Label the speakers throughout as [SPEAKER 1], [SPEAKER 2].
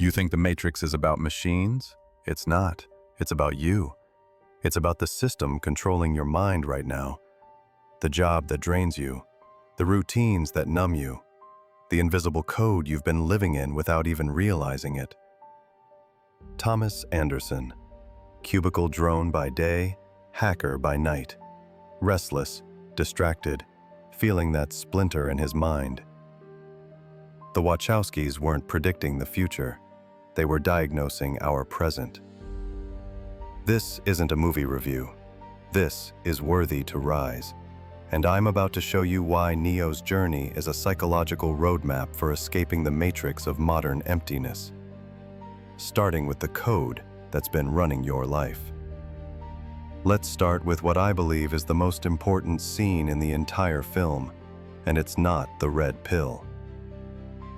[SPEAKER 1] You think the Matrix is about machines? It's not. It's about you. It's about the system controlling your mind right now. The job that drains you. The routines that numb you. The invisible code you've been living in without even realizing it. Thomas Anderson. Cubicle drone by day, hacker by night. Restless, distracted, feeling that splinter in his mind. The Wachowskis weren't predicting the future. They were diagnosing our present. This isn't a movie review. This is Worthy to Rise. And I'm about to show you why Neo's journey is a psychological roadmap for escaping the matrix of modern emptiness. Starting with the code that's been running your life. Let's start with what I believe is the most important scene in the entire film, and it's not the red pill.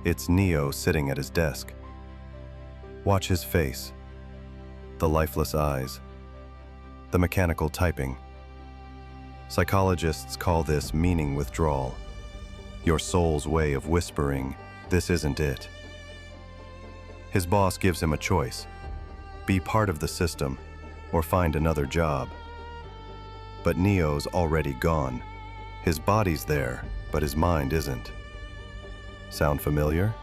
[SPEAKER 1] It's Neo sitting at his desk. Watch his face, the lifeless eyes, the mechanical typing. Psychologists call this meaning withdrawal, your soul's way of whispering, "This isn't it." His boss gives him a choice: be part of the system or find another job. But Neo's already gone. His body's there, but his mind isn't. Sound familiar?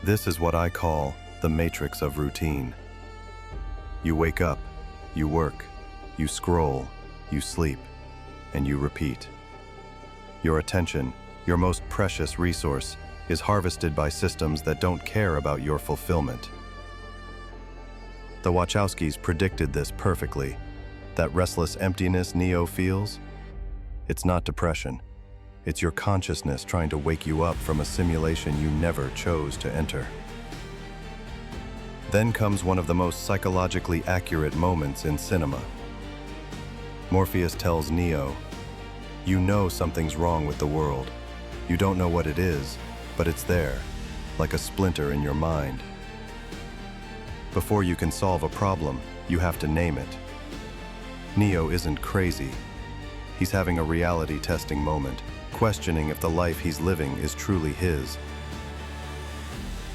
[SPEAKER 1] This is what I call the matrix of routine. You wake up, you work, you scroll, you sleep, and you repeat. Your attention, your most precious resource, is harvested by systems that don't care about your fulfillment. The Wachowskis predicted this perfectly. That restless emptiness Neo feels? It's not depression. It's your consciousness trying to wake you up from a simulation you never chose to enter. Then comes one of the most psychologically accurate moments in cinema. Morpheus tells Neo, "You know something's wrong with the world. You don't know what it is, but it's there, like a splinter in your mind. Before you can solve a problem, you have to name it." Neo isn't crazy. He's having a reality testing moment, questioning if the life he's living is truly his.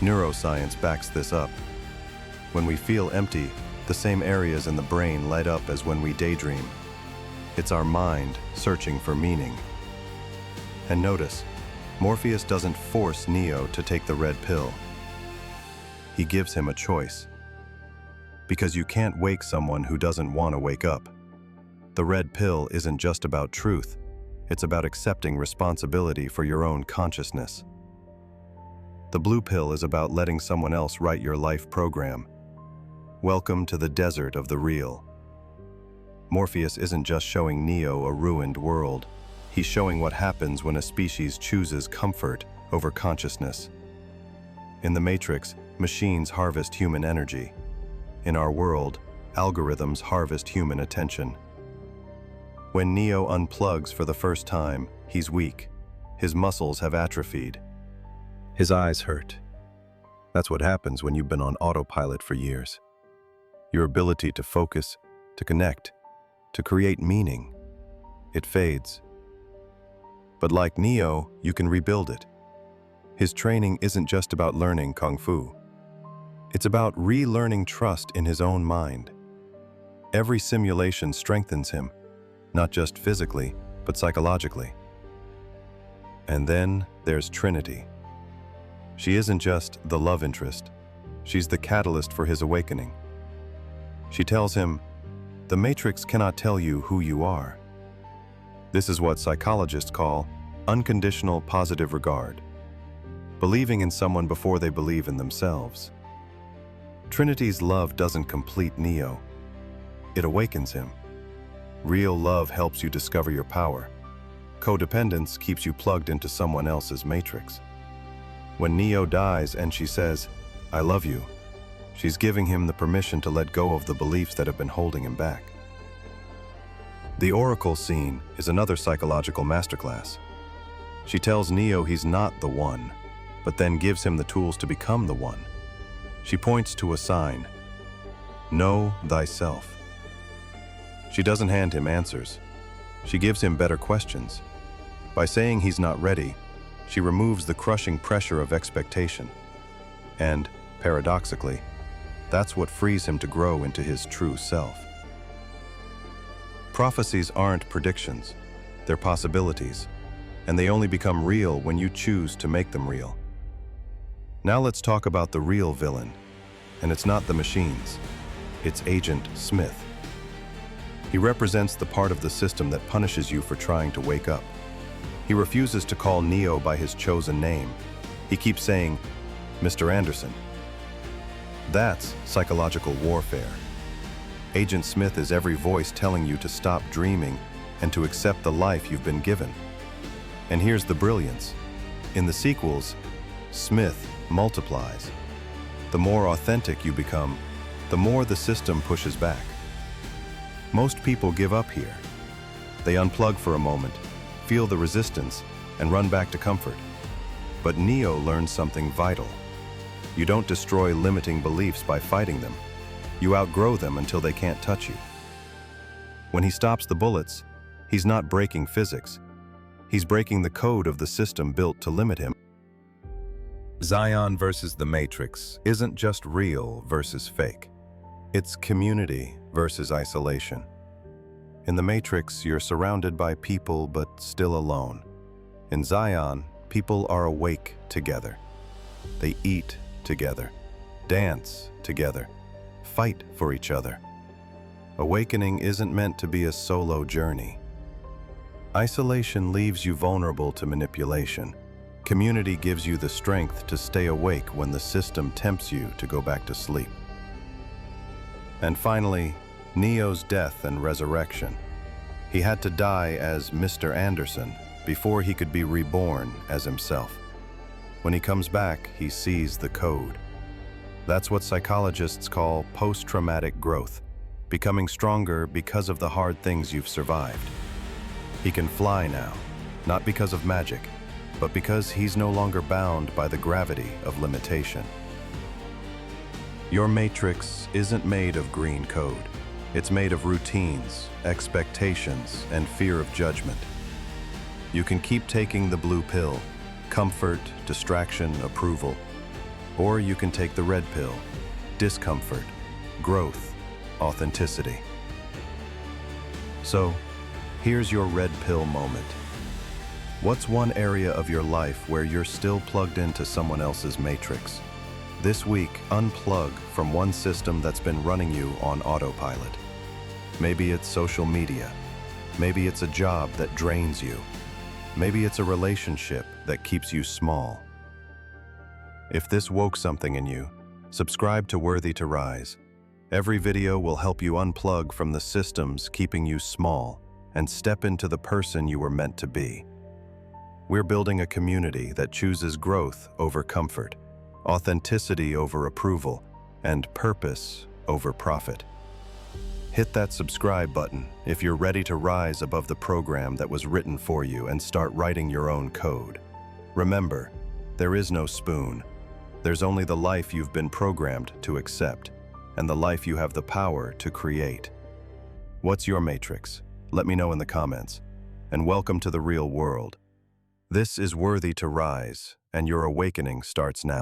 [SPEAKER 1] Neuroscience backs this up. When we feel empty, the same areas in the brain light up as when we daydream. It's our mind searching for meaning. And notice, Morpheus doesn't force Neo to take the red pill. He gives him a choice. Because you can't wake someone who doesn't want to wake up. The red pill isn't just about truth. It's about accepting responsibility for your own consciousness. The blue pill is about letting someone else write your life program. Welcome to the desert of the real. Morpheus isn't just showing Neo a ruined world. He's showing what happens when a species chooses comfort over consciousness. In the Matrix, machines harvest human energy. In our world, algorithms harvest human attention. When Neo unplugs for the first time, he's weak. His muscles have atrophied. His eyes hurt. That's what happens when you've been on autopilot for years. Your ability to focus, to connect, to create meaning, it fades. But like Neo, you can rebuild it. His training isn't just about learning Kung Fu. It's about relearning trust in his own mind. Every simulation strengthens him, not just physically, but psychologically. And then there's Trinity. She isn't just the love interest. She's the catalyst for his awakening. She tells him, "The Matrix cannot tell you who you are." This is what psychologists call unconditional positive regard, believing in someone before they believe in themselves. Trinity's love doesn't complete Neo. It awakens him. Real love helps you discover your power. Codependence keeps you plugged into someone else's matrix. When Neo dies and she says, "I love you," she's giving him the permission to let go of the beliefs that have been holding him back. The Oracle scene is another psychological masterclass. She tells Neo he's not the one, but then gives him the tools to become the one. She points to a sign: "Know thyself." She doesn't hand him answers. She gives him better questions. By saying he's not ready, she removes the crushing pressure of expectation. And Paradoxically, that's what frees him to grow into his true self. Prophecies aren't predictions, they're possibilities, and they only become real when you choose to make them real. Now let's talk about the real villain, and it's not the machines, it's Agent Smith. He represents the part of the system that punishes you for trying to wake up. He refuses to call Neo by his chosen name. He keeps saying, Mr. Anderson. That's psychological warfare. Agent Smith is every voice telling you to stop dreaming and to accept the life you've been given. And here's the brilliance. In the sequels, Smith multiplies. The more authentic you become, the more the system pushes back. Most people give up here. They unplug for a moment, feel the resistance, and run back to comfort. But Neo learns something vital. You don't destroy limiting beliefs by fighting them. You outgrow them until they can't touch you. When he stops the bullets, he's not breaking physics. He's breaking the code of the system built to limit him. Zion versus the Matrix isn't just real versus fake. It's community versus isolation. In the Matrix, you're surrounded by people but still alone. In Zion, people are awake together. They eat together, dance together, fight for each other. Awakening isn't meant to be a solo journey. Isolation leaves you vulnerable to manipulation. Community gives you the strength to stay awake when the system tempts you to go back to sleep. And finally, Neo's death and resurrection. He had to die as Mr. Anderson before he could be reborn as himself. When he comes back, he sees the code. That's what psychologists call post-traumatic growth, becoming stronger because of the hard things you've survived. He can fly now, not because of magic, but because he's no longer bound by the gravity of limitation. Your matrix isn't made of green code. It's made of routines, expectations, and fear of judgment. You can keep taking the blue pill, comfort, distraction, approval, or you can take the red pill, discomfort, growth, authenticity. So, here's your red pill moment. What's one area of your life where you're still plugged into someone else's matrix? This week, unplug from one system that's been running you on autopilot. Maybe it's social media. Maybe it's a job that drains you. Maybe it's a relationship that keeps you small. If this woke something in you, subscribe to Worthy to Rise. Every video will help you unplug from the systems keeping you small and step into the person you were meant to be. We're building a community that chooses growth over comfort, authenticity over approval, and purpose over profit. Hit that subscribe button if you're ready to rise above the program that was written for you and start writing your own code. Remember, there is no spoon. There's only the life you've been programmed to accept, and the life you have the power to create. What's your matrix? Let me know in the comments. And welcome to the real world. This is Worthy to Rise, and your awakening starts now.